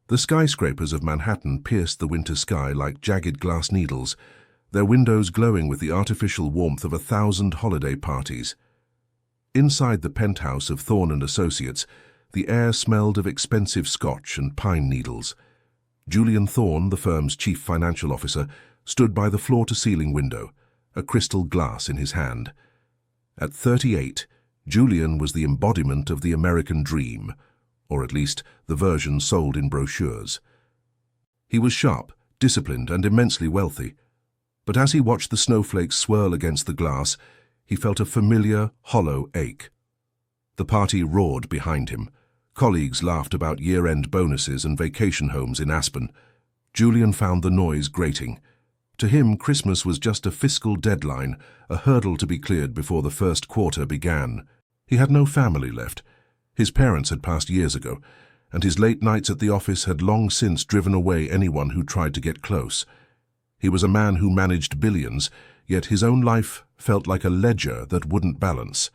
The skyscrapers of Manhattan pierced the winter sky like jagged glass needles, their windows glowing with the artificial warmth of 1,000 holiday parties. Inside the penthouse of Thorne and Associates, the air smelled of expensive scotch and pine needles. Julian Thorne, the firm's chief financial officer, stood by the floor-to-ceiling window, a crystal glass in his hand. At 38, Julian was the embodiment of the American dream, or at least the version sold in brochures. He was sharp, disciplined, and immensely wealthy. But as he watched the snowflakes swirl against the glass, he felt a familiar, hollow ache. The party roared behind him. Colleagues laughed about year-end bonuses and vacation homes in Aspen. Julian found the noise grating. To him, Christmas was just a fiscal deadline, a hurdle to be cleared before the first quarter began. He had no family left. His parents had passed years ago, and his late nights at the office had long since driven away anyone who tried to get close. He was a man who managed billions, yet his own life felt like a ledger that wouldn't balance.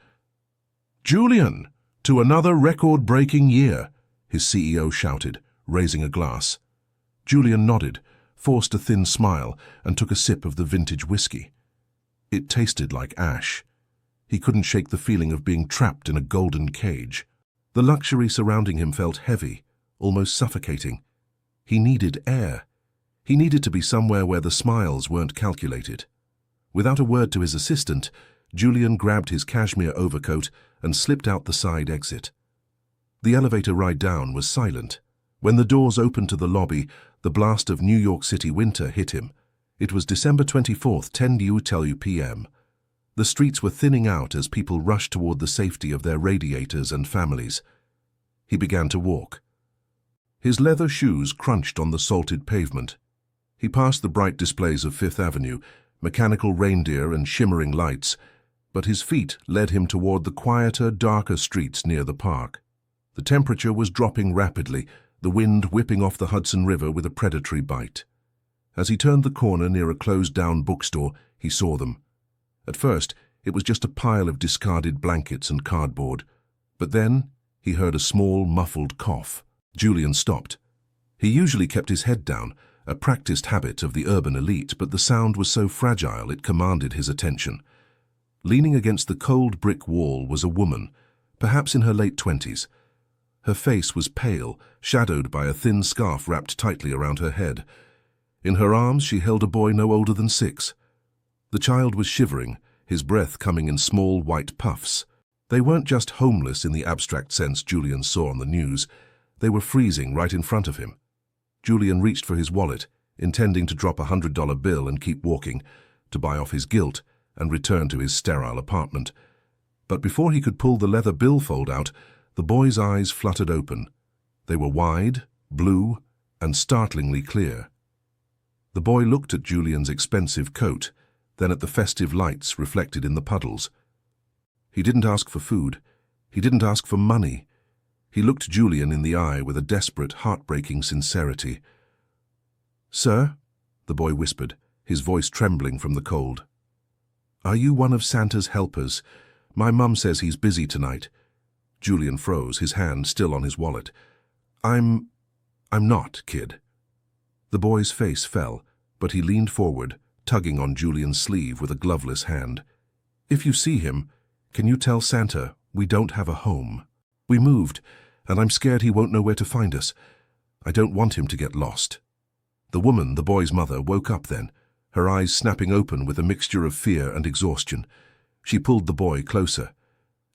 "Julian, to another record-breaking year," his CEO shouted, raising a glass. Julian nodded, forced a thin smile, and took a sip of the vintage whiskey. It tasted like ash. He couldn't shake the feeling of being trapped in a golden cage. The luxury surrounding him felt heavy, almost suffocating. He needed air. He needed to be somewhere where the smiles weren't calculated. Without a word to his assistant, Julian grabbed his cashmere overcoat and slipped out the side exit. The elevator ride down was silent. When the doors opened to the lobby, the blast of New York City winter hit him. It was December 24th, 10:10 p.m. The streets were thinning out as people rushed toward the safety of their radiators and families. He began to walk. His leather shoes crunched on the salted pavement. He passed the bright displays of Fifth Avenue, mechanical reindeer and shimmering lights, but his feet led him toward the quieter, darker streets near the park. The temperature was dropping rapidly, the wind whipping off the Hudson River with a predatory bite. As he turned the corner near a closed-down bookstore, he saw them. At first, it was just a pile of discarded blankets and cardboard. But then, he heard a small, muffled cough. Julian stopped. He usually kept his head down, a practiced habit of the urban elite, but the sound was so fragile it commanded his attention. Leaning against the cold brick wall was a woman, perhaps in her late 20s. Her face was pale, shadowed by a thin scarf wrapped tightly around her head. In her arms she held a boy no older than 6. The child was shivering, his breath coming in small white puffs. They weren't just homeless in the abstract sense Julian saw on the news. They were freezing right in front of him. Julian reached for his wallet, intending to drop a $100 bill and keep walking, to buy off his guilt and return to his sterile apartment. But before he could pull the leather billfold out, the boy's eyes fluttered open. They were wide, blue, and startlingly clear. The boy looked at Julian's expensive coat, then at the festive lights reflected in the puddles. He didn't ask for food. He didn't ask for money. He looked Julian in the eye with a desperate, heartbreaking sincerity. "Sir," the boy whispered, his voice trembling from the cold. "Are you one of Santa's helpers? My mum says he's busy tonight." Julian froze, his hand still on his wallet. I'm not, kid." The boy's face fell, but he leaned forward, tugging on Julian's sleeve with a gloveless hand. "If you see him, can you tell Santa we don't have a home? We moved, and I'm scared he won't know where to find us. I don't want him to get lost." The woman, the boy's mother, woke up then, her eyes snapping open with a mixture of fear and exhaustion. She pulled the boy closer.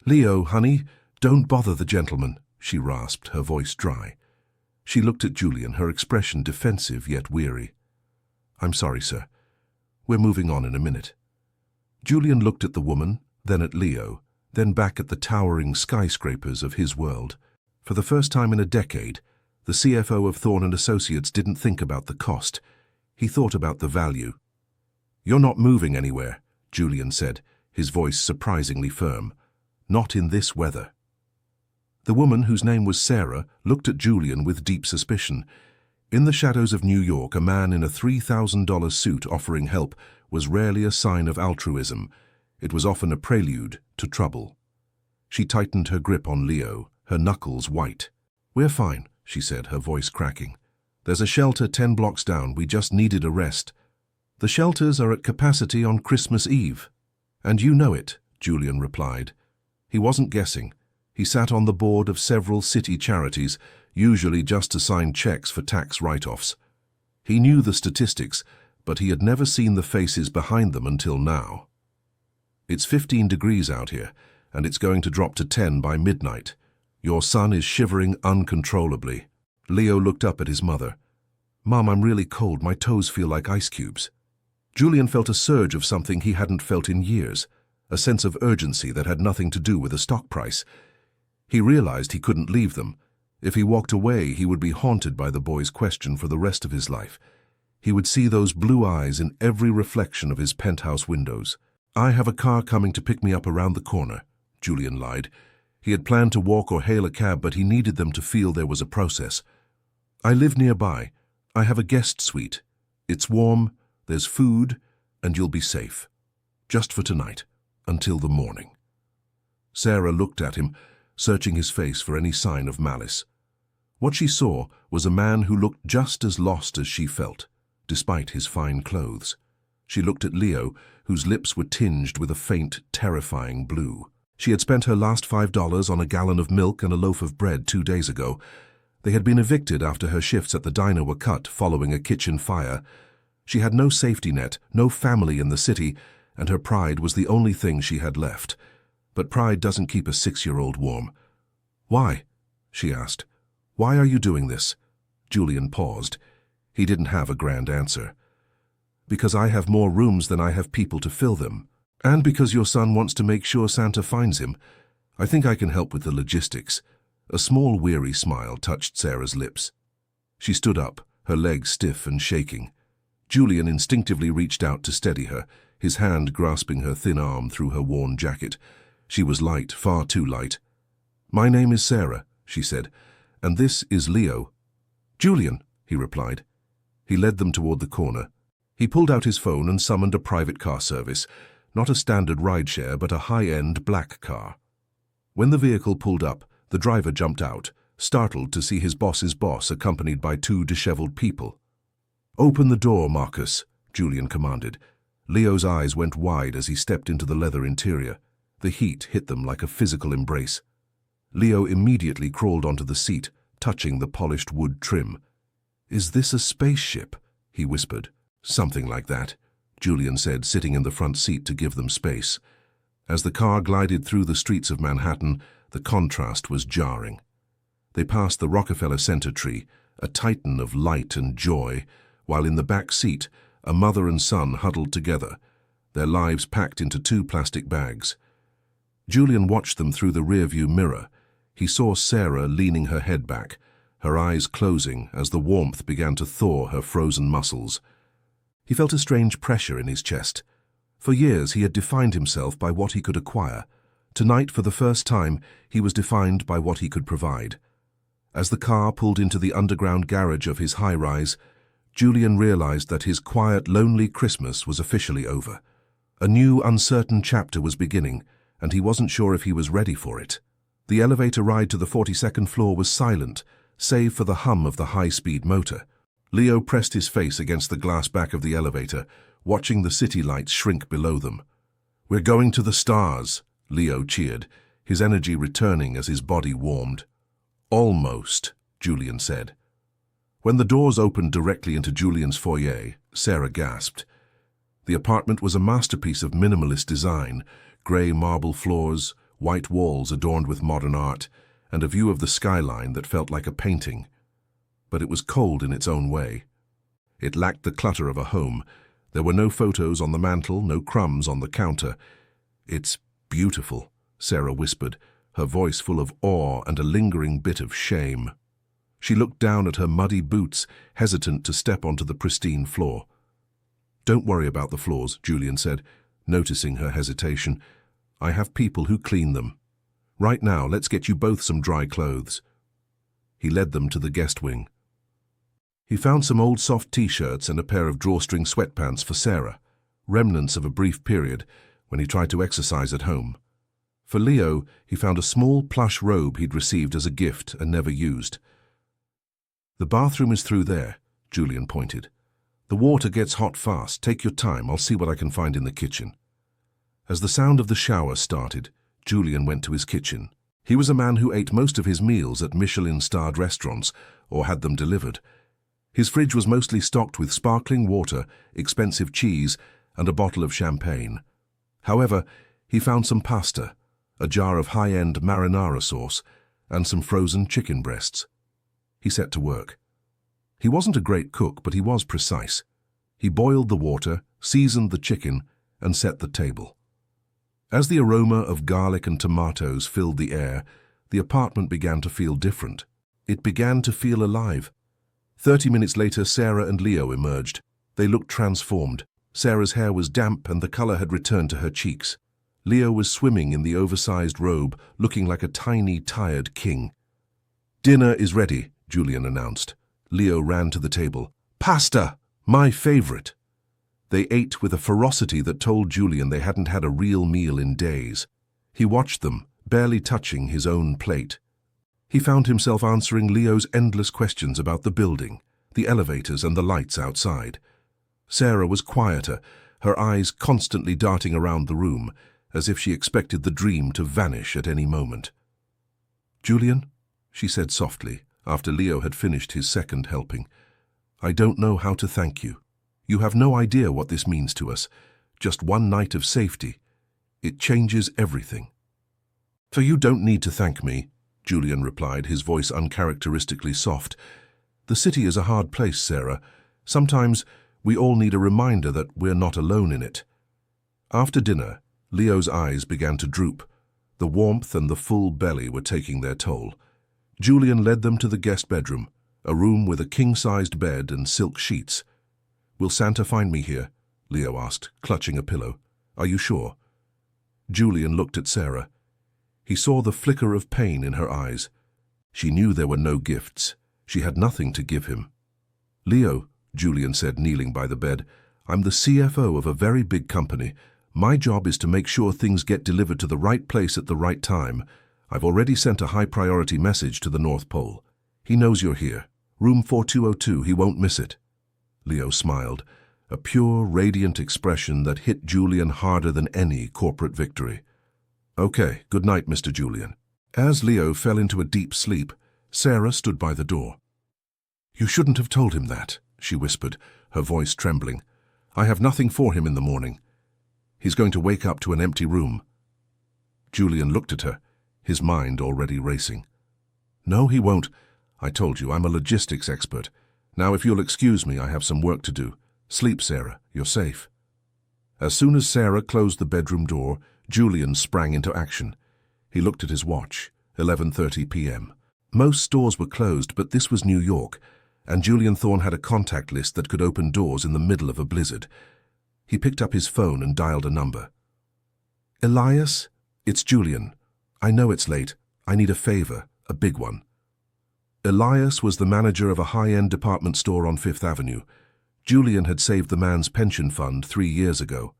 "Leo, honey, don't bother the gentleman," she rasped, her voice dry. She looked at Julian, her expression defensive yet weary. "I'm sorry, sir. We're moving on in a minute." Julian looked at the woman, then at Leo, then back at the towering skyscrapers of his world. For the first time in a decade, the CFO of Thorne and Associates didn't think about the cost. He thought about the value. "You're not moving anywhere," Julian said, his voice surprisingly firm. "Not in this weather." The woman, whose name was Sarah, looked at Julian with deep suspicion. In the shadows of New York, a man in a $3,000 suit offering help was rarely a sign of altruism. It was often a prelude to trouble. She tightened her grip on Leo, her knuckles white. "We're fine," she said, her voice cracking. There's a shelter 10 blocks down. We just needed a rest. The shelters are at capacity on Christmas Eve. And you know it, Julian replied. He wasn't guessing. He sat on the board of several city charities, usually just to sign checks for tax write-offs. He knew the statistics, but he had never seen the faces behind them until now. It's 15 degrees out here, and it's going to drop to 10 by midnight. Your son is shivering uncontrollably. Leo looked up at his mother. Mom, I'm really cold. My toes feel like ice cubes. Julian felt a surge of something he hadn't felt in years, a sense of urgency that had nothing to do with the stock price. He realized he couldn't leave them. If he walked away, he would be haunted by the boy's question for the rest of his life. He would see those blue eyes in every reflection of his penthouse windows. I have a car coming to pick me up around the corner, Julian lied. He had planned to walk or hail a cab, but he needed them to feel there was a process. I live nearby. I have a guest suite. It's warm, there's food, and you'll be safe. Just for tonight, until the morning. Sarah looked at him, searching his face for any sign of malice. What she saw was a man who looked just as lost as she felt, despite his fine clothes. She looked at Leo, whose lips were tinged with a faint, terrifying blue. She had spent her last $5 on a gallon of milk and a loaf of bread 2 days ago. They had been evicted after her shifts at the diner were cut following a kitchen fire. She had no safety net, no family in the city, and her pride was the only thing she had left. But pride doesn't keep a 6-year-old warm. Why? She asked. Why are you doing this? Julian paused. He didn't have a grand answer. Because I have more rooms than I have people to fill them. And because your son wants to make sure Santa finds him. I think I can help with the logistics. A small, weary smile touched Sarah's lips. She stood up, her legs stiff and shaking. Julian instinctively reached out to steady her, his hand grasping her thin arm through her worn jacket. She was light, far too light. My name is Sarah, she said, and this is Leo. Julian, he replied. He led them toward the corner. He pulled out his phone and summoned a private car service, not a standard rideshare, but a high-end black car. When the vehicle pulled up, the driver jumped out, startled to see his boss's boss accompanied by 2 disheveled people. Open the door, Marcus, Julian commanded. Leo's eyes went wide as he stepped into the leather interior. The heat hit them like a physical embrace. Leo immediately crawled onto the seat, touching the polished wood trim. Is this a spaceship? He whispered. Something like that, Julian said, sitting in the front seat to give them space. As the car glided through the streets of Manhattan, the contrast was jarring. They passed the Rockefeller Center tree, a titan of light and joy, while in the back seat, a mother and son huddled together, their lives packed into 2 plastic bags. Julian watched them through the rearview mirror. He saw Sarah leaning her head back, her eyes closing as the warmth began to thaw her frozen muscles. He felt a strange pressure in his chest. For years he had defined himself by what he could acquire. Tonight, for the first time, he was defined by what he could provide. As the car pulled into the underground garage of his high-rise, Julian realized that his quiet, lonely Christmas was officially over. A new, uncertain chapter was beginning, and he wasn't sure if he was ready for it. The elevator ride to the 42nd floor was silent, save for the hum of the high-speed motor. Leo pressed his face against the glass back of the elevator, watching the city lights shrink below them. We're going to the stars, Leo cheered, his energy returning as his body warmed. Almost, Julian said. When the doors opened directly into Julian's foyer, Sarah gasped. The apartment was a masterpiece of minimalist design, grey marble floors, white walls adorned with modern art, and a view of the skyline that felt like a painting. But it was cold in its own way. It lacked the clutter of a home. There were no photos on the mantel, no crumbs on the counter. It's beautiful, Sarah whispered, her voice full of awe and a lingering bit of shame. She looked down at her muddy boots, hesitant to step onto the pristine floor. Don't worry about the floors, Julian said, noticing her hesitation. I have people who clean them. Right now, let's get you both some dry clothes. He led them to the guest wing. He found some old soft t-shirts and a pair of drawstring sweatpants for Sarah, remnants of a brief period when he tried to exercise at home. For Leo, he found a small plush robe he'd received as a gift and never used. The bathroom is through there, Julian pointed. The water gets hot fast. Take your time. I'll see what I can find in the kitchen. As the sound of the shower started, Julian went to his kitchen. He was a man who ate most of his meals at Michelin-starred restaurants or had them delivered. His fridge was mostly stocked with sparkling water, expensive cheese, and a bottle of champagne. However, he found some pasta, a jar of high-end marinara sauce, and some frozen chicken breasts. He set to work. He wasn't a great cook, but he was precise. He boiled the water, seasoned the chicken, and set the table. As the aroma of garlic and tomatoes filled the air, the apartment began to feel different. It began to feel alive. 30 minutes later, Sarah and Leo emerged. They looked transformed. Sarah's hair was damp and the color had returned to her cheeks. Leo was swimming in the oversized robe, looking like a tiny, tired king. "Dinner is ready," Julian announced. Leo ran to the table. "Pasta! My favorite!" They ate with a ferocity that told Julian they hadn't had a real meal in days. He watched them, barely touching his own plate. He found himself answering Leo's endless questions about the building, the elevators and the lights outside. Sarah was quieter, her eyes constantly darting around the room, as if she expected the dream to vanish at any moment. "Julian," she said softly, after Leo had finished his second helping, "I don't know how to thank you. You have no idea what this means to us. Just one night of safety. It changes everything." "So you don't need to thank me," Julian replied, his voice uncharacteristically soft. "The city is a hard place, Sarah. Sometimes we all need a reminder that we're not alone in it." After dinner, Leo's eyes began to droop. The warmth and the full belly were taking their toll. Julian led them to the guest bedroom, a room with a king-sized bed and silk sheets. "Will Santa find me here?" Leo asked, clutching a pillow. "Are you sure?" Julian looked at Sarah. He saw the flicker of pain in her eyes. She knew there were no gifts. She had nothing to give him. "Leo," Julian said, kneeling by the bed, "I'm the CFO of a very big company. My job is to make sure things get delivered to the right place at the right time. I've already sent a high-priority message to the North Pole. He knows you're here. Room 4202, he won't miss it." Leo smiled, a pure, radiant expression that hit Julian harder than any corporate victory. "Okay, good night, Mr. Julian." As Leo fell into a deep sleep, Sarah stood by the door. "You shouldn't have told him that," she whispered, her voice trembling. "I have nothing for him in the morning. He's going to wake up to an empty room." Julian looked at her, his mind already racing. "No, he won't. I told you, I'm a logistics expert. Now, if you'll excuse me, I have some work to do. Sleep, Sarah. You're safe." As soon as Sarah closed the bedroom door, Julian sprang into action. He looked at his watch, 11:30 p.m. Most stores were closed, but this was New York, and Julian Thorne had a contact list that could open doors in the middle of a blizzard. He picked up his phone and dialed a number. "Elias, it's Julian. I know it's late. I need a favor, a big one." Elias was the manager of a high-end department store on Fifth Avenue. Julian had saved the man's pension fund 3 years ago.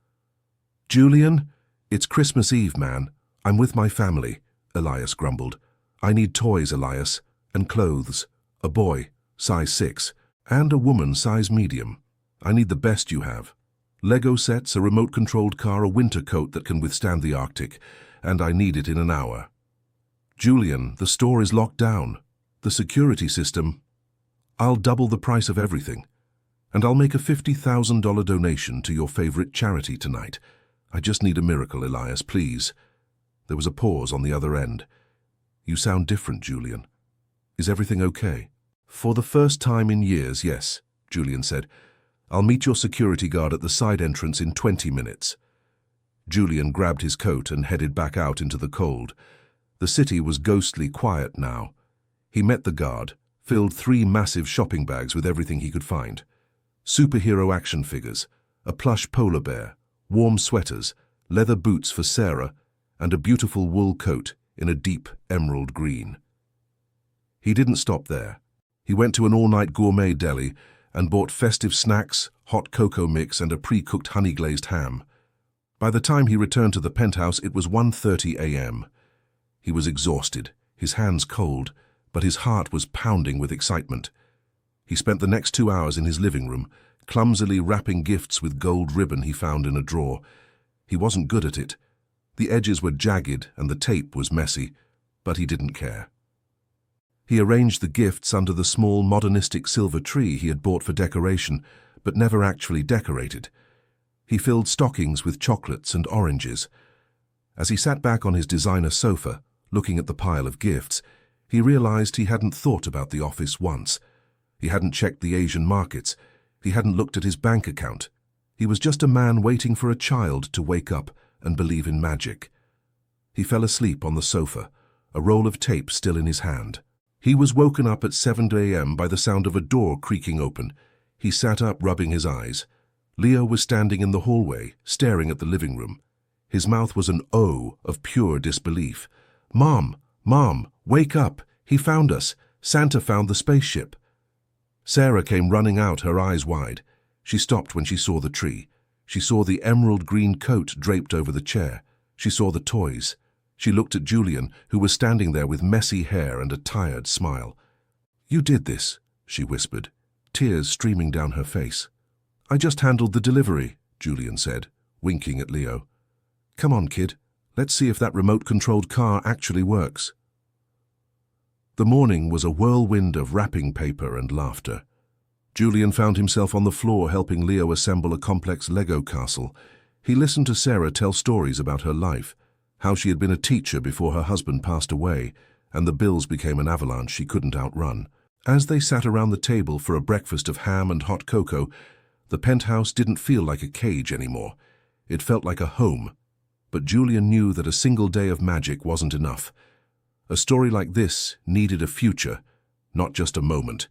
"Julian, it's Christmas Eve, man. I'm with my family," Elias grumbled. "I need toys, Elias, and clothes. A boy, size 6, and a woman, size medium. I need the best you have. Lego sets, a remote-controlled car, a winter coat that can withstand the Arctic, and I need it in an hour." "Julian, the store is locked down. The security system—" "I'll double the price of everything. And I'll make a $50,000 donation to your favorite charity tonight. I just need a miracle, Elias, please." There was a pause on the other end. "You sound different, Julian. Is everything okay?" "For the first time in years, yes," Julian said. "I'll meet your security guard at the side entrance in 20 minutes. Julian grabbed his coat and headed back out into the cold. The city was ghostly quiet now. He met the guard, filled 3 massive shopping bags with everything he could find. Superhero action figures, a plush polar bear, warm sweaters, leather boots for Sarah, and a beautiful wool coat in a deep emerald green. He didn't stop there. He went to an all-night gourmet deli and bought festive snacks, hot cocoa mix, and a pre-cooked honey-glazed ham. By the time he returned to the penthouse, it was 1:30 a.m. He was exhausted, his hands cold, but his heart was pounding with excitement. He spent the next 2 hours in his living room, clumsily wrapping gifts with gold ribbon he found in a drawer. He wasn't good at it. The edges were jagged and the tape was messy, but he didn't care. He arranged the gifts under the small modernistic silver tree he had bought for decoration, but never actually decorated. He filled stockings with chocolates and oranges. As he sat back on his designer sofa, looking at the pile of gifts, he realized he hadn't thought about the office once. He hadn't checked the Asian markets. He hadn't looked at his bank account. He was just a man waiting for a child to wake up and believe in magic. He fell asleep on the sofa, a roll of tape still in his hand. He was woken up at 7 a.m. by the sound of a door creaking open. He sat up, rubbing his eyes. Leo was standing in the hallway, staring at the living room. His mouth was an O of pure disbelief. "Mom, Mom, wake up! He found us! Santa found the spaceship!" Sarah came running out, her eyes wide. She stopped when she saw the tree. She saw the emerald green coat draped over the chair. She saw the toys. She looked at Julian, who was standing there with messy hair and a tired smile. "You did this," she whispered, tears streaming down her face. "I just handled the delivery," Julian said, winking at Leo. "Come on, kid. Let's see if that remote-controlled car actually works." The morning was a whirlwind of wrapping paper and laughter. Julian found himself on the floor helping Leo assemble a complex Lego castle. He listened to Sarah tell stories about her life, how she had been a teacher before her husband passed away, and the bills became an avalanche she couldn't outrun. As they sat around the table for a breakfast of ham and hot cocoa, the penthouse didn't feel like a cage anymore. It felt like a home. But Julian knew that a single day of magic wasn't enough. A story like this needed a future, not just a moment.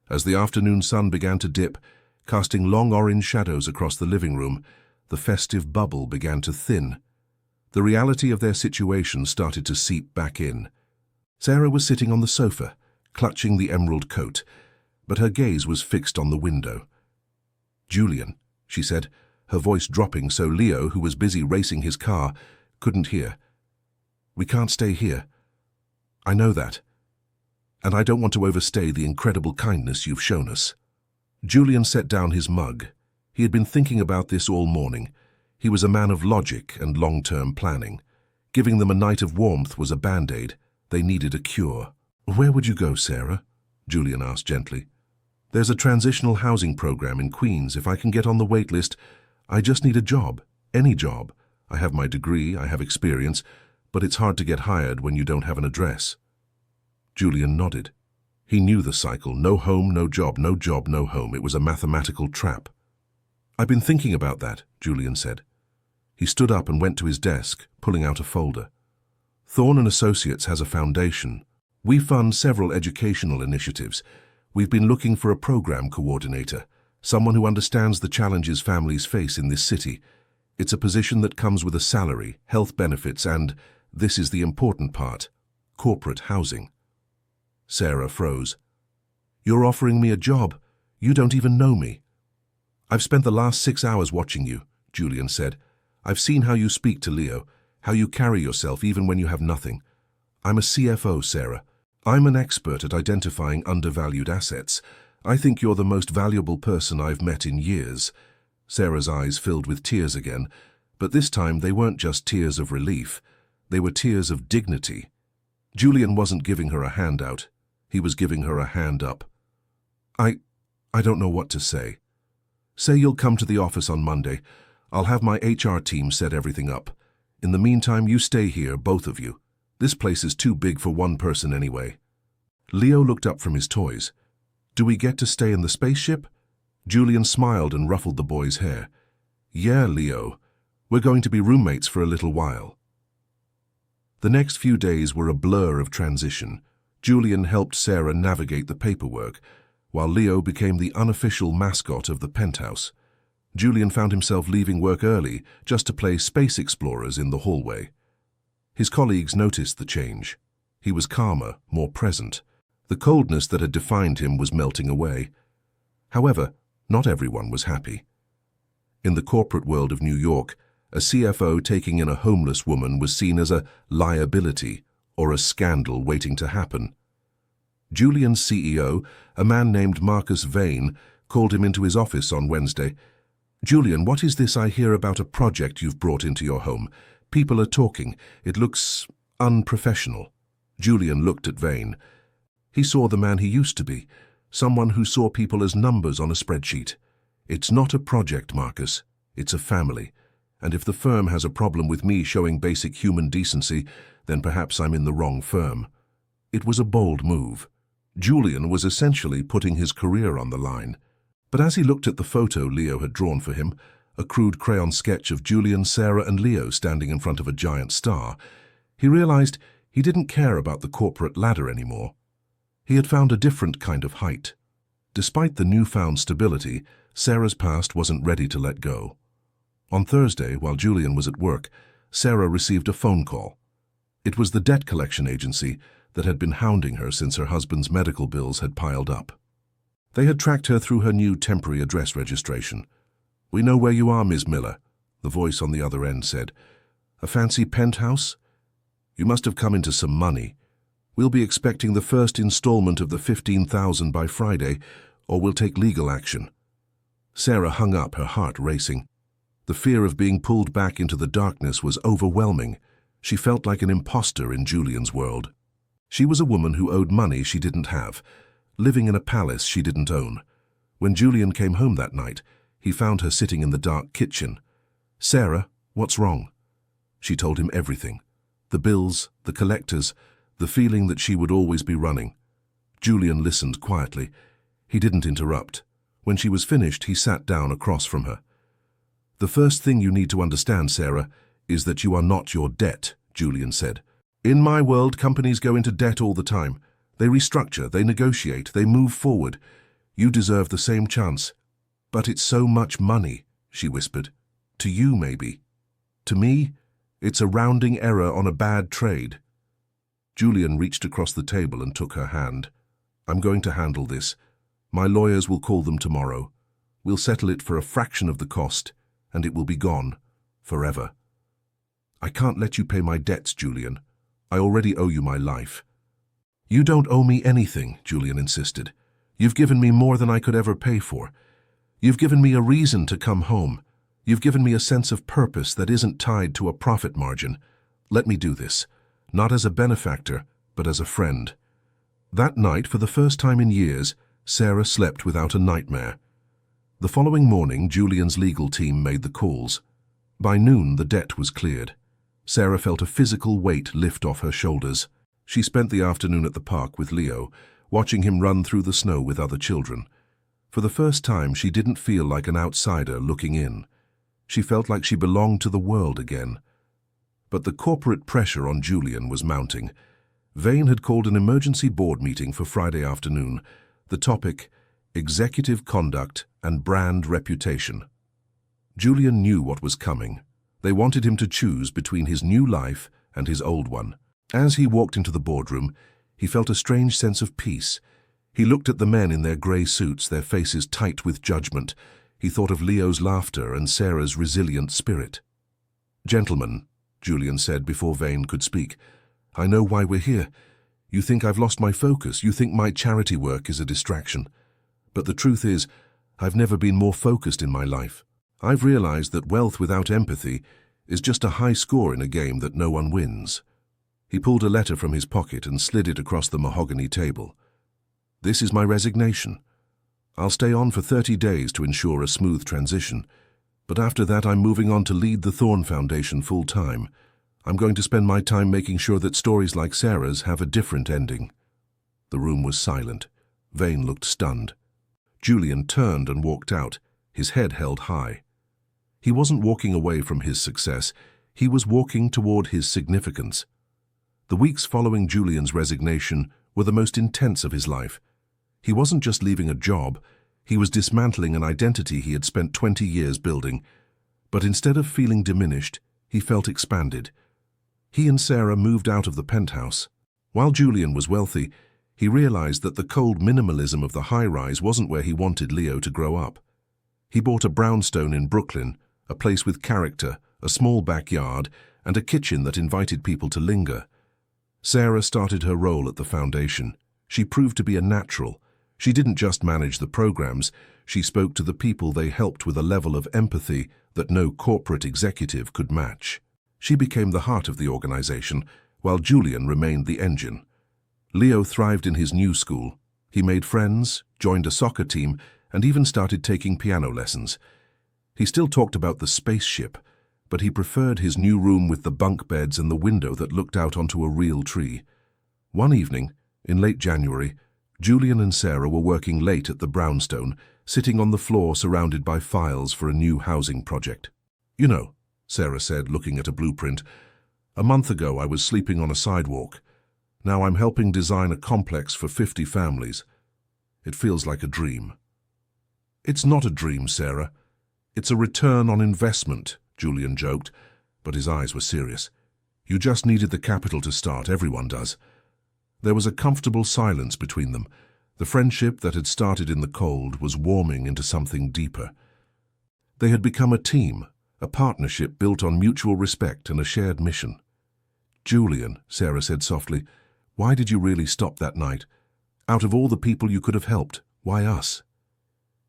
As the afternoon sun began to dip, casting long orange shadows across the living room, the festive bubble began to thin. The reality of their situation started to seep back in. Sarah was sitting on the sofa, clutching the emerald coat, but her gaze was fixed on the window. "Julian," she said, her voice dropping so Leo, who was busy racing his car, couldn't hear. "We can't stay here. I know that. And I don't want to overstay the incredible kindness you've shown us." Julian set down his mug. He had been thinking about this all morning. He was a man of logic and long-term planning. Giving them a night of warmth was a band-aid. They needed a cure. "Where would you go, Sarah?" Julian asked gently. "There's a transitional housing program in Queens. If I can get on the wait list, I just need a job. Any job. I have my degree, I have experience, but it's hard to get hired when you don't have an address." Julian nodded. He knew the cycle. No home, no job, no job, no home. It was a mathematical trap. "I've been thinking about that," Julian said. He stood up and went to his desk, pulling out a folder. "Thorne & Associates has a foundation. We fund several educational initiatives. We've been looking for a program coordinator, someone who understands the challenges families face in this city. It's a position that comes with a salary, health benefits, and, this is the important part, corporate housing." Sarah froze. "You're offering me a job? You don't even know me." "I've spent the last 6 hours watching you," Julian said. "I've seen how you speak to Leo, how you carry yourself even when you have nothing. I'm a CFO, Sarah. I'm an expert at identifying undervalued assets. I think you're the most valuable person I've met in years." Sarah's eyes filled with tears again, but this time they weren't just tears of relief. They were tears of dignity. Julian wasn't giving her a handout. He was giving her a hand up. I don't know what to say. Say you'll come to the office on Monday. I'll have my HR team set everything up. In the meantime, you stay here, both of you. This place is too big for one person anyway." Leo looked up from his toys. "Do we get to stay in the spaceship?" Julian smiled and ruffled the boy's hair. "Yeah, Leo. We're going to be roommates for a little while." The next few days were a blur of transition. Julian helped Sarah navigate the paperwork, while Leo became the unofficial mascot of the penthouse. Julian found himself leaving work early just to play Space Explorers in the hallway. His colleagues noticed the change. He was calmer, more present. The coldness that had defined him was melting away. However, not everyone was happy. In the corporate world of New York, a CFO taking in a homeless woman was seen as a liability or a scandal waiting to happen. Julian's CEO, a man named Marcus Vane, called him into his office on Wednesday. "Julian, what is this I hear about a project you've brought into your home? People are talking. It looks unprofessional." Julian looked at Vane. He saw the man he used to be, someone who saw people as numbers on a spreadsheet. "It's not a project, Marcus. It's a family. And if the firm has a problem with me showing basic human decency, then perhaps I'm in the wrong firm." It was a bold move. Julian was essentially putting his career on the line. But as he looked at the photo Leo had drawn for him, a crude crayon sketch of Julian, Sarah and Leo standing in front of a giant star, he realized he didn't care about the corporate ladder anymore. He had found a different kind of height. Despite the newfound stability, Sarah's past wasn't ready to let go. On Thursday, while Julian was at work, Sarah received a phone call. It was the debt collection agency that had been hounding her since her husband's medical bills had piled up. They had tracked her through her new temporary address registration. "We know where you are, Ms. Miller," the voice on the other end said. "A fancy penthouse? You must have come into some money. We'll be expecting the first installment of the $15,000 by Friday, or we'll take legal action." Sarah hung up, her heart racing. The fear of being pulled back into the darkness was overwhelming. She felt like an imposter in Julian's world. She was a woman who owed money she didn't have, living in a palace she didn't own. When Julian came home that night, he found her sitting in the dark kitchen. "Sarah, what's wrong?" She told him everything. The bills, the collectors, the feeling that she would always be running. Julian listened quietly. He didn't interrupt. When she was finished, he sat down across from her. "The first thing you need to understand, Sarah, is that you are not your debt," Julian said. "In my world, companies go into debt all the time. They restructure, they negotiate, they move forward. You deserve the same chance." "But it's so much money," she whispered. "To you, maybe. To me, it's a rounding error on a bad trade." Julian reached across the table and took her hand. "I'm going to handle this. My lawyers will call them tomorrow. We'll settle it for a fraction of the cost, and it will be gone. Forever." "I can't let you pay my debts, Julian. I already owe you my life." "You don't owe me anything," Julian insisted. "You've given me more than I could ever pay for. You've given me a reason to come home. You've given me a sense of purpose that isn't tied to a profit margin. Let me do this, not as a benefactor, but as a friend." That night, for the first time in years, Sarah slept without a nightmare. The following morning, Julian's legal team made the calls. By noon, the debt was cleared. Sarah felt a physical weight lift off her shoulders. She spent the afternoon at the park with Leo, watching him run through the snow with other children. For the first time, she didn't feel like an outsider looking in. She felt like she belonged to the world again. But the corporate pressure on Julian was mounting. Vane had called an emergency board meeting for Friday afternoon. The topic, executive conduct and brand reputation. Julian knew what was coming. They wanted him to choose between his new life and his old one. As he walked into the boardroom, he felt a strange sense of peace. He looked at the men in their grey suits, their faces tight with judgment. He thought of Leo's laughter and Sarah's resilient spirit. "Gentlemen," Julian said before Vane could speak, "I know why we're here. You think I've lost my focus. You think my charity work is a distraction. But the truth is, I've never been more focused in my life. I've realized that wealth without empathy is just a high score in a game that no one wins." He pulled a letter from his pocket and slid it across the mahogany table. "This is my resignation. I'll stay on for 30 days to ensure a smooth transition, but after that I'm moving on to lead the Thorn Foundation full-time. I'm going to spend my time making sure that stories like Sarah's have a different ending." The room was silent. Vane looked stunned. Julian turned and walked out, his head held high. He wasn't walking away from his success. He was walking toward his significance. The weeks following Julian's resignation were the most intense of his life. He wasn't just leaving a job, he was dismantling an identity he had spent 20 years building. But instead of feeling diminished, he felt expanded. He and Sarah moved out of the penthouse. While Julian was wealthy, he realized that the cold minimalism of the high-rise wasn't where he wanted Leo to grow up. He bought a brownstone in Brooklyn, a place with character, a small backyard, and a kitchen that invited people to linger. Sarah started her role at the foundation, She proved to be a natural. She didn't just manage the programs, she spoke to the people they helped with a level of empathy that no corporate executive could match. She became the heart of the organization, while Julian remained the engine. Leo thrived in his new school. He made friends, joined a soccer team, and even started taking piano lessons. He still talked about the spaceship, but he preferred his new room with the bunk beds and the window that looked out onto a real tree. One evening, in late January, Julian and Sarah were working late at the brownstone, sitting on the floor surrounded by files for a new housing project. "You know," Sarah said, looking at a blueprint, "a month ago I was sleeping on a sidewalk. Now I'm helping design a complex for 50 families. It feels like a dream." "It's not a dream, Sarah. It's a return on investment," Julian joked, but his eyes were serious. "You just needed the capital to start, everyone does." There was a comfortable silence between them. The friendship that had started in the cold was warming into something deeper. They had become a team, a partnership built on mutual respect and a shared mission. "Julian," Sarah said softly, "why did you really stop that night? Out of all the people you could have helped, why us?"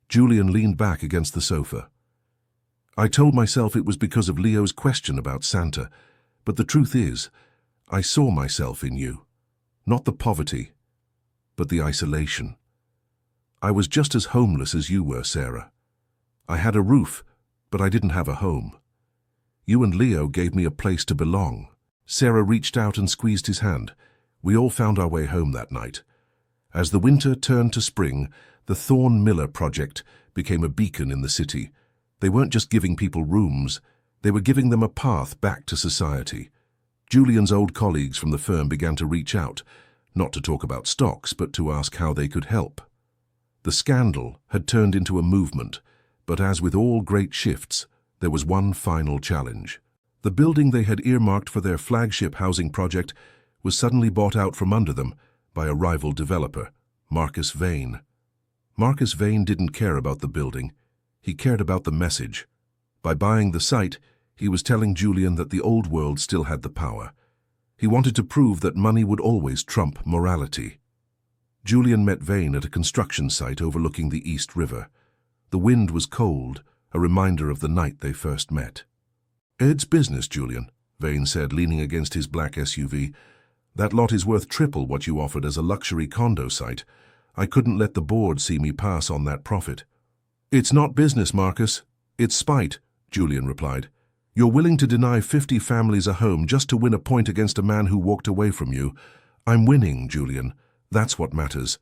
Julian leaned back against the sofa. "I told myself it was because of Leo's question about Santa, but the truth is, I saw myself in you. Not the poverty, but the isolation. I was just as homeless as you were, Sarah. I had a roof, but I didn't have a home. You and Leo gave me a place to belong." Sarah reached out and squeezed his hand. "We all found our way home that night." As the winter turned to spring, the Thorne Miller project became a beacon in the city. They weren't just giving people rooms, they were giving them a path back to society. Julian's old colleagues from the firm began to reach out, not to talk about stocks, but to ask how they could help. The scandal had turned into a movement, but as with all great shifts, there was one final challenge. The building they had earmarked for their flagship housing project was suddenly bought out from under them by a rival developer, Marcus Vane. Marcus Vane didn't care about the building, he cared about the message. By buying the site, he was telling Julian that the old world still had the power. He wanted to prove that money would always trump morality. Julian met Vane at a construction site overlooking the East River. The wind was cold, a reminder of the night they first met. "It's business, Julian," Vane said, leaning against his black SUV. "That lot is worth triple what you offered as a luxury condo site. I couldn't let the board see me pass on that profit." "It's not business, Marcus. It's spite," Julian replied. "You're willing to deny 50 families a home just to win a point against a man who walked away from you. I'm winning, Julian. That's what matters."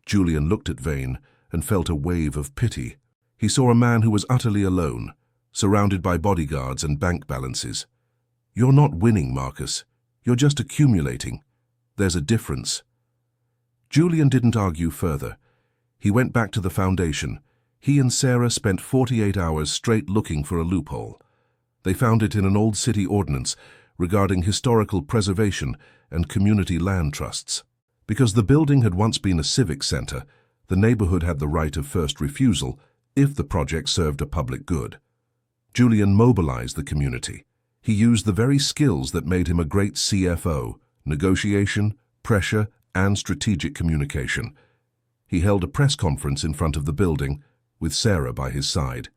Julian looked at Vane and felt a wave of pity. He saw a man who was utterly alone, surrounded by bodyguards and bank balances. "You're not winning, Marcus. You're just accumulating. There's a difference." Julian didn't argue further. He went back to the foundation. He and Sarah spent 48 hours straight looking for a loophole. They found it in an old city ordinance regarding historical preservation and community land trusts. Because the building had once been a civic center, the neighborhood had the right of first refusal if the project served a public good. Julian mobilized the community. He used the very skills that made him a great CFO: negotiation, pressure, and strategic communication. He held a press conference in front of the building, with Sarah by his side.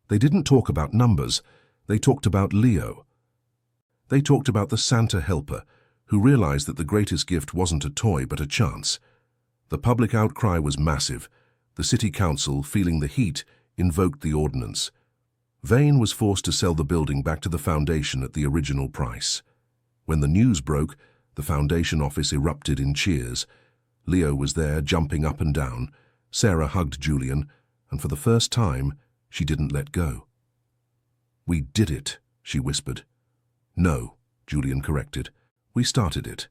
They didn't talk about numbers, they talked about Leo. They talked about the Santa helper, who realized that the greatest gift wasn't a toy but a chance. The public outcry was massive. The city council, feeling the heat, invoked the ordinance. Vane was forced to sell the building back to the foundation at the original price. When the news broke, the foundation office erupted in cheers. Leo was there, jumping up and down. Sarah hugged Julian, and for the first time, she didn't let go. "We did it," she whispered. "No," Julian corrected. "We started it."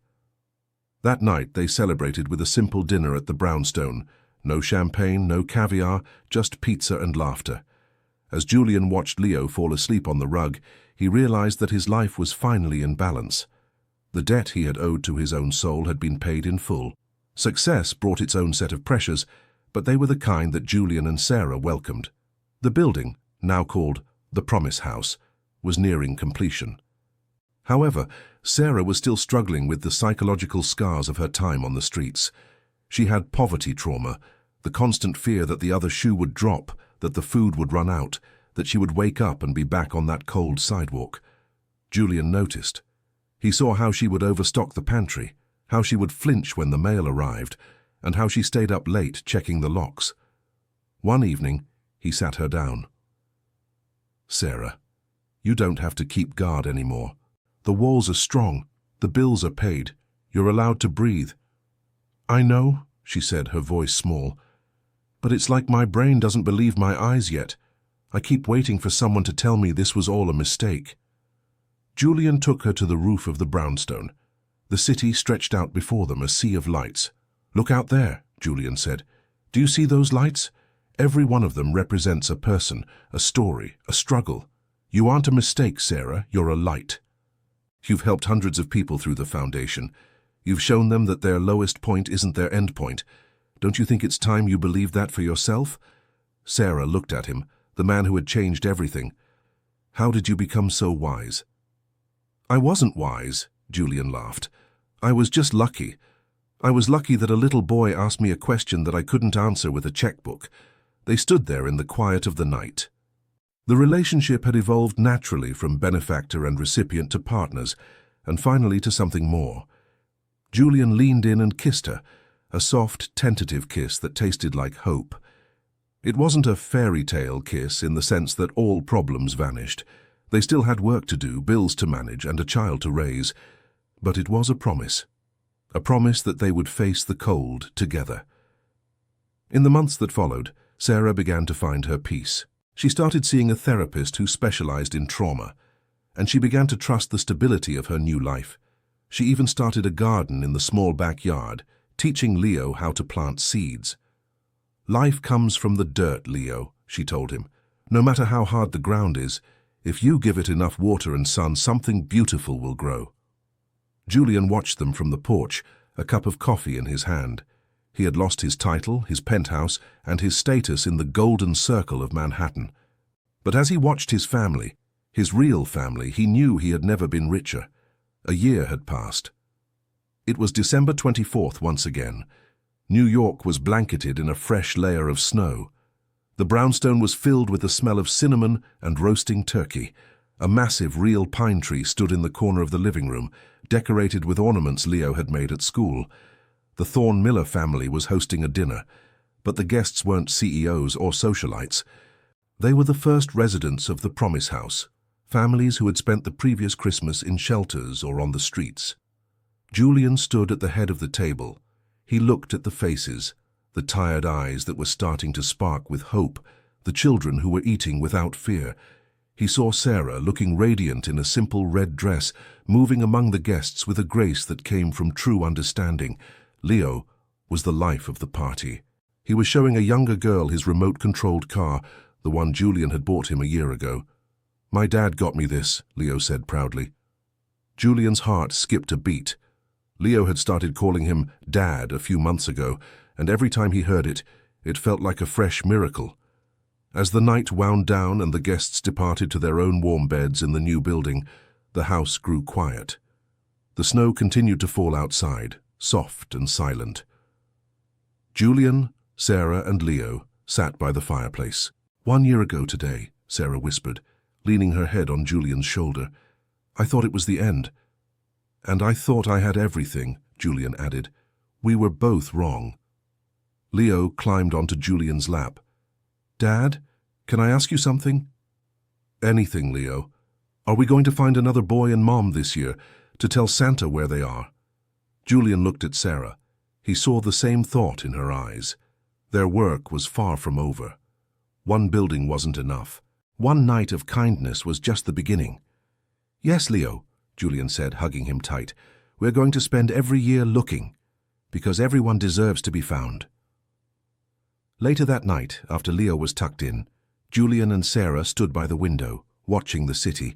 That night, they celebrated with a simple dinner at the brownstone. No champagne, no caviar, just pizza and laughter. As Julian watched Leo fall asleep on the rug, he realized that his life was finally in balance. The debt he had owed to his own soul had been paid in full. Success brought its own set of pressures, but they were the kind that Julian and Sarah welcomed. The building, now called the Promise House, was nearing completion. However, Sarah was still struggling with the psychological scars of her time on the streets. She had poverty trauma, the constant fear that the other shoe would drop, that the food would run out, that she would wake up and be back on that cold sidewalk. Julian noticed. He saw how she would overstock the pantry, how she would flinch when the mail arrived, and how she stayed up late checking the locks. One evening, he sat her down. "Sarah, you don't have to keep guard anymore. The walls are strong, the bills are paid, you're allowed to breathe." "I know," she said, her voice small, "but it's like my brain doesn't believe my eyes yet. I keep waiting for someone to tell me this was all a mistake." Julian took her to the roof of the brownstone. The city stretched out before them, a sea of lights. "Look out there," Julian said. "Do you see those lights? Every one of them represents a person, a story, a struggle. You aren't a mistake, Sarah, you're a light. You've helped hundreds of people through the foundation. You've shown them that their lowest point isn't their end point. Don't you think it's time you believed that for yourself?" Sarah looked at him, the man who had changed everything. "How did you become so wise?" "I wasn't wise," Julian laughed. "I was just lucky. I was lucky that a little boy asked me a question that I couldn't answer with a checkbook. They stood there in the quiet of the night." The relationship had evolved naturally from benefactor and recipient to partners, and finally to something more. Julian leaned in and kissed her, a soft, tentative kiss that tasted like hope. It wasn't a fairy tale kiss in the sense that all problems vanished. They still had work to do, bills to manage, and a child to raise. But it was a promise that they would face the cold together. In the months that followed, Sarah began to find her peace. She started seeing a therapist who specialized in trauma, and she began to trust the stability of her new life. She even started a garden in the small backyard, teaching Leo how to plant seeds. "Life comes from the dirt, Leo," she told him. "No matter how hard the ground is, if you give it enough water and sun, something beautiful will grow." Julian watched them from the porch, a cup of coffee in his hand. He had lost his title, his penthouse, and his status in the golden circle of Manhattan. But as he watched his family, his real family, he knew he had never been richer. A year had passed. It was December 24th once again. New York was blanketed in a fresh layer of snow. The brownstone was filled with the smell of cinnamon and roasting turkey. A massive real pine tree stood in the corner of the living room, decorated with ornaments Leo had made at school. The Thorne Miller family was hosting a dinner, but the guests weren't CEOs or socialites. They were the first residents of the Promise House, families who had spent the previous Christmas in shelters or on the streets. Julian stood at the head of the table. He looked at the faces, the tired eyes that were starting to spark with hope, the children who were eating without fear. He saw Sarah, looking radiant in a simple red dress, moving among the guests with a grace that came from true understanding. Leo was the life of the party. He was showing a younger girl his remote-controlled car, the one Julian had bought him a year ago. "My dad got me this," Leo said proudly. Julian's heart skipped a beat. Leo had started calling him Dad a few months ago, and every time he heard it, it felt like a fresh miracle. As the night wound down and the guests departed to their own warm beds in the new building, the house grew quiet. The snow continued to fall outside, soft and silent. Julian, Sarah, and Leo sat by the fireplace. "1 year ago today," Sarah whispered, leaning her head on Julian's shoulder. "I thought it was the end." "And I thought I had everything," Julian added. "We were both wrong." Leo climbed onto Julian's lap. "Dad, can I ask you something?" "Anything, Leo. Are we going to find another boy and Mom this year, to tell Santa where they are?" Julian looked at Sarah. He saw the same thought in her eyes. Their work was far from over. One building wasn't enough. One night of kindness was just the beginning. "Yes, Leo," Julian said, hugging him tight. "We're going to spend every year looking, because everyone deserves to be found." Later that night, after Leo was tucked in, Julian and Sarah stood by the window, watching the city.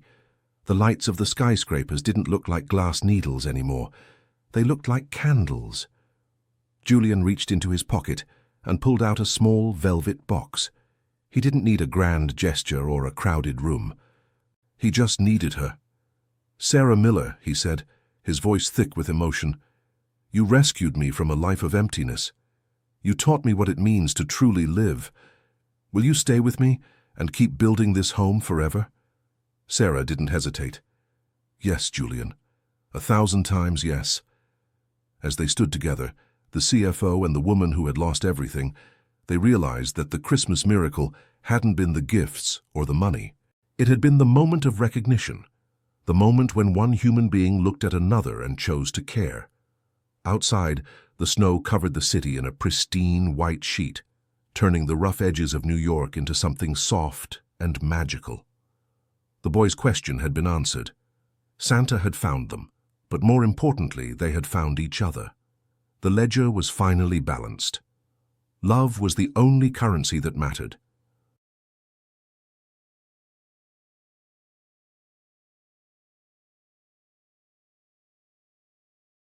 The lights of the skyscrapers didn't look like glass needles anymore. They looked like candles. Julian reached into his pocket and pulled out a small velvet box. He didn't need a grand gesture or a crowded room. He just needed her. "Sarah Miller," he said, his voice thick with emotion, "you rescued me from a life of emptiness. You taught me what it means to truly live. Will you stay with me and keep building this home forever?" Sarah didn't hesitate. "Yes, Julian. 1,000 times yes." As they stood together, the CFO and the woman who had lost everything, they realized that the Christmas miracle hadn't been the gifts or the money. It had been the moment of recognition, the moment when one human being looked at another and chose to care. Outside, the snow covered the city in a pristine white sheet, turning the rough edges of New York into something soft and magical. The boys' question had been answered. Santa had found them, but more importantly, they had found each other. The ledger was finally balanced. Love was the only currency that mattered,